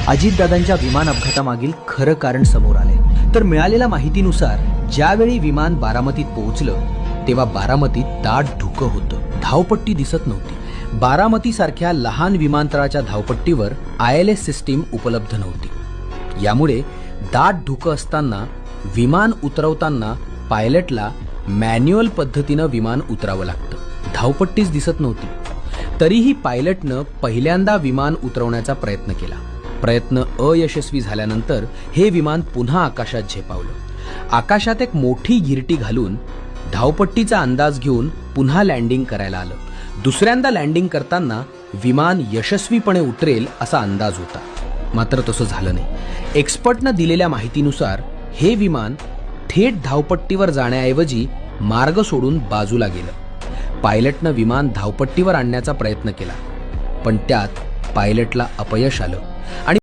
अजितदादांच्या विमान अपघातामागील खरं कारण समोर आले। तर मिळालेल्या माहितीनुसार ज्यावेळी विमान बारामतीत पोहोचलं तेव्हा बारामतीत दाट धुकं होतं, धावपट्टी दिसत नव्हती। बारामतीसारख्या लहान विमानतळाच्या धावपट्टीवर ILS सिस्टीम उपलब्ध नव्हती। यामुळे दाट धुकं असताना विमान उतरवताना पायलटला मॅन्युअल पद्धतीनं विमान उतरावं लागतं, धावपट्टीच दिसत नव्हती। तरीही पायलटनं पहिल्यांदा विमान उतरवण्याचा प्रयत्न केला। प्रयत्न अयशस्वी झाल्यानंतर हे विमान पुन्हा आकाशात झेपावलं। आकाशात एक मोठी गिरटी घालून धावपट्टीचा अंदाज घेऊन पुन्हा लँडिंग करायला आलं। दुसऱ्यांदा लँडिंग करताना विमान यशस्वीपणे उतरेल असा अंदाज होता, मात्र तसं झालं नाही। एक्सपर्टनं दिलेल्या माहितीनुसार हे विमान थेट धावपट्टीवर जाण्याऐवजी मार्ग सोडून बाजूला गेलं। पायलटनं विमान धावपट्टीवर आणण्याचा प्रयत्न केला, पण त्यात पायलटला अपयश आलं आणि